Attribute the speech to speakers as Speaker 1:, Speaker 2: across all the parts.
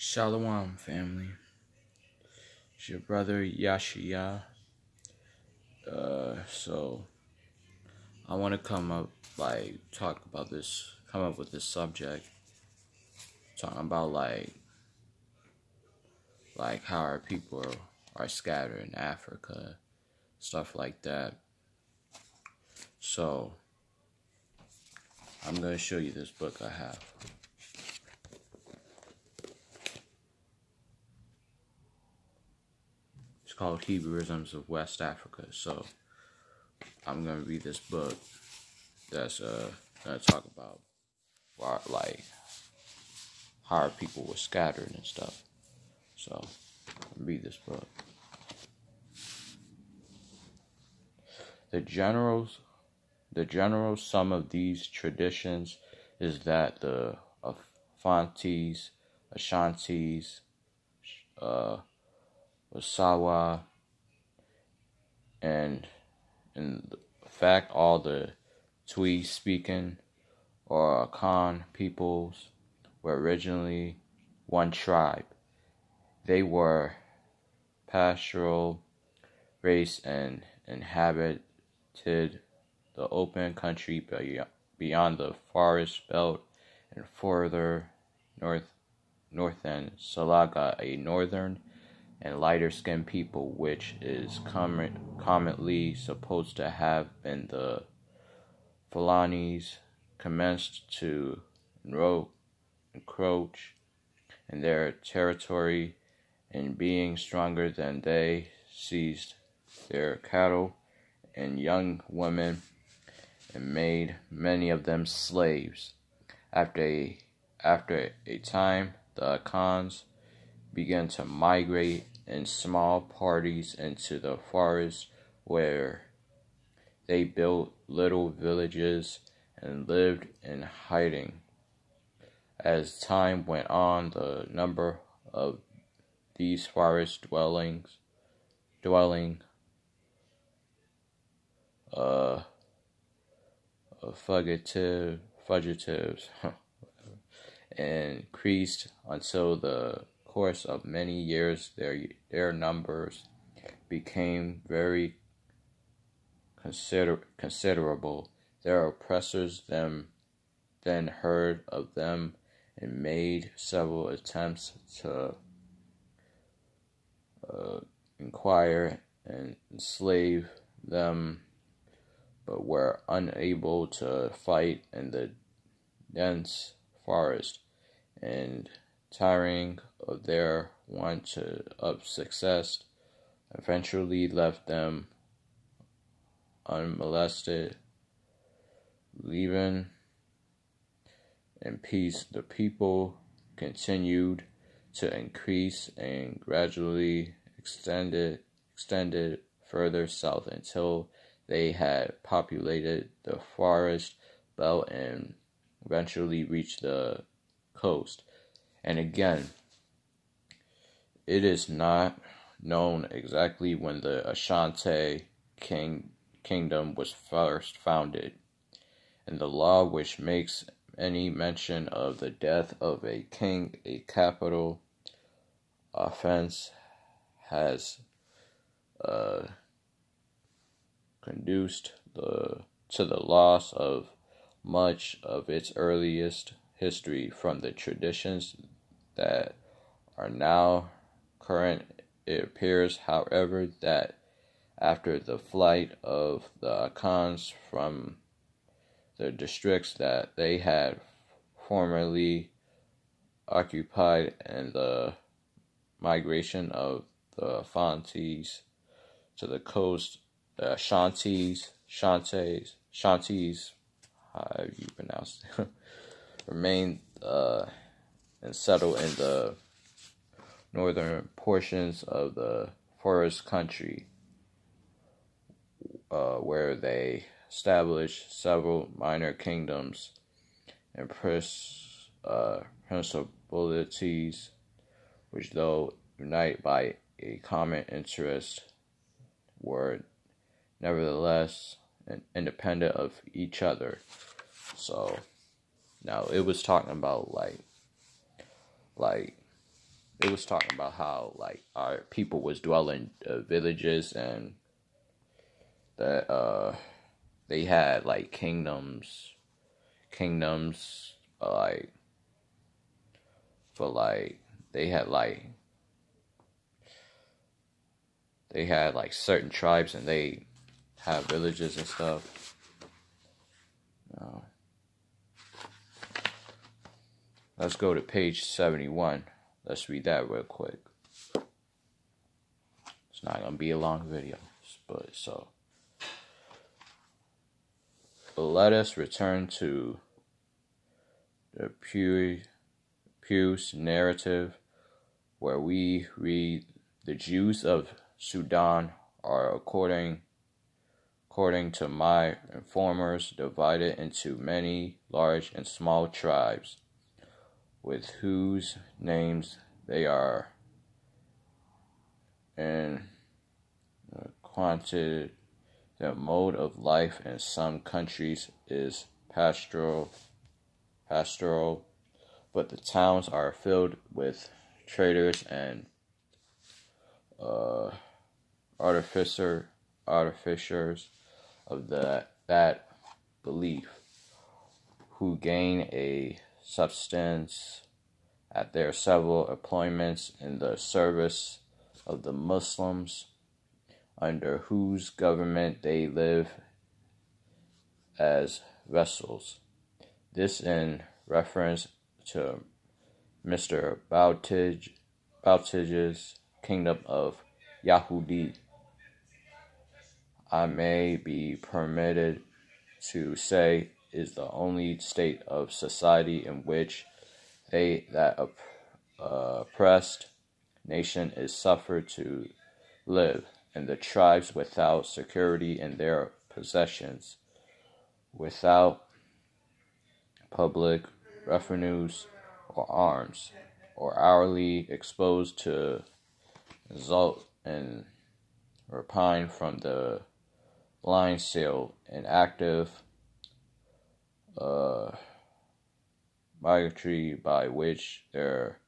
Speaker 1: Shalom, family. It's your brother Yashia. So I want to come up with this subject, talking about how our people are scattered in Africa, stuff like that. So I'm gonna show you this book I have. It's called Hebrewisms of West Africa. So I'm gonna read this book that's gonna talk about how our people were scattered and stuff. So read this book. The general sum of these traditions is that the Afantes, Ashantis, Wasawa, and in fact all the Twi-speaking or Akan peoples were originally one tribe. They were pastoral race and inhabited the open country beyond the forest belt and further north than Salaga, a northern and lighter-skinned people, which is commonly supposed to have been the Fulanis, commenced to encroach in their territory, and being stronger than they, seized their cattle and young women and made many of them slaves. After a time, the Akans began to migrate in small parties into the forest, where they built little villages and lived in hiding. As time went on, the number of these forest fugitives increased until the course of many years their numbers became very considerable. Their oppressors then heard of them and made several attempts to inquire and enslave them, but were unable to fight in the dense forest, and tiring of their want of success, eventually left them unmolested. Leaving in peace, the people continued to increase and gradually extended further south until they had populated the forest belt and eventually reached the coast. And again, it is not known exactly when the Ashanti kingdom was first founded, and the law which makes any mention of the death of a king a capital offense has conduced to the loss of much of its earliest history from the traditions that are now current. It appears, however, that after the flight of the Akans from the districts that they had formerly occupied and the migration of the Afantes to the coast, the Shanties, however you pronounce it, remained and settled in the northern portions of the forest country, where they established several minor kingdoms and principalities, which, though united by a common interest, were nevertheless independent of each other. So now it was talking about like they was talking about how like our people was dwelling villages, and that they had like kingdoms like for like they had like certain tribes, and they have villages and stuff. Let's go to page 71. Let's read that real quick. It's not gonna be a long video, but let us return to the Pew's narrative, where we read the Jews of Sudan are, according to my informers, divided into many large and small tribes, with whose names they are acquainted. The mode of life in some countries is pastoral, but the towns are filled with traders and artificers of that belief, who gain a substance at their several employments in the service of the Muslims, under whose government they live as vassals. This in reference to Mr. Boutage's kingdom of Yahudi. I may be permitted to say is the only state of society in which that oppressed nation is suffered to live, and the tribes without security in their possessions, without public revenues or arms, or hourly exposed to insult and rapine from the blind sale and active bigotry by which their,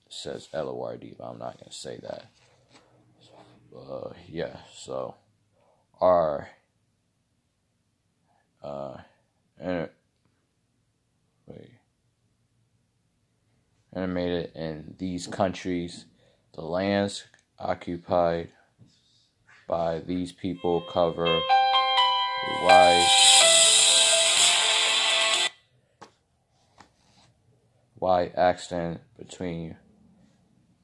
Speaker 1: says LORD, but I'm not going to say that. So are animated in these countries, the lands occupied by these people cover a wide extent between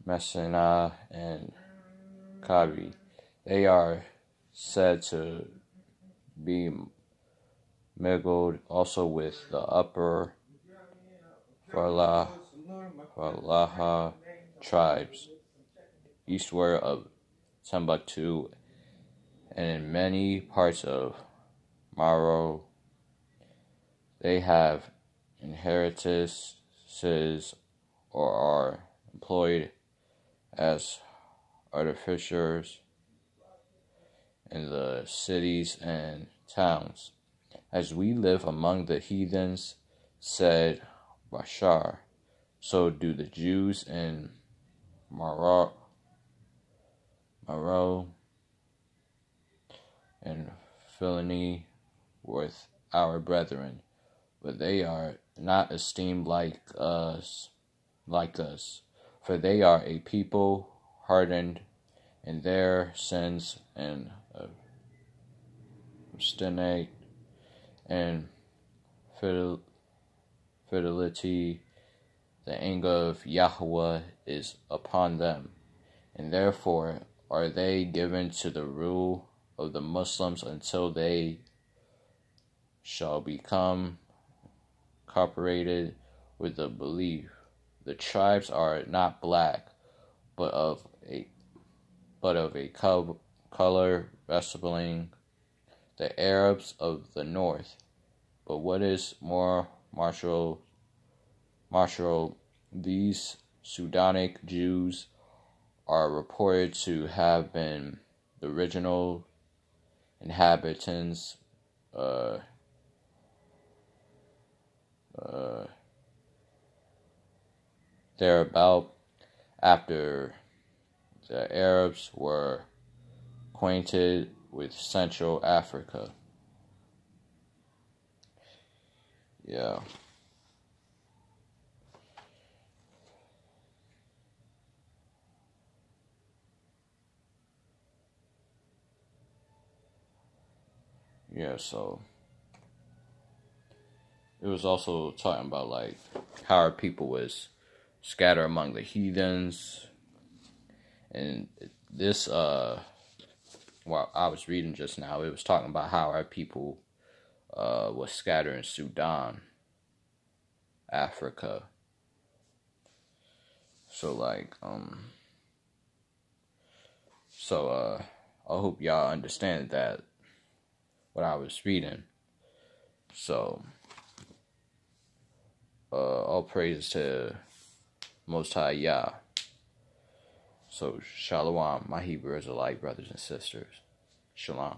Speaker 1: Messina and Kabi. They are said to be mingled also with the upper Falaha tribes, eastward of Timbuktu, and in many parts of Maro. They have inheritances or are employed as artificers in the cities and towns. As we live among the heathens, said Bashar, so do the Jews in Maro and Philini with our brethren, but they are not esteemed like us, for they are a people hardened in their sins and obstinate and fidelity. The anger of Yahweh is upon them, and therefore are they given to the rule of the Muslims until they shall become cooperated with the belief. The tribes are not black, but of a color resembling the Arabs of the north. But what is more martial, these Sudanic Jews are reported to have been the original inhabitants thereabout, after the Arabs were acquainted with Central Africa. Yeah. Yeah, so it was also talking about like how our people was scattered among the heathens, and this well, I was reading just now, it was talking about how our people was scattered in Sudan, Africa. So like I hope y'all understand that what I was reading. So all praise to Most High Yah. So, Shalom, my Hebrew Israelite brothers and sisters. Shalom.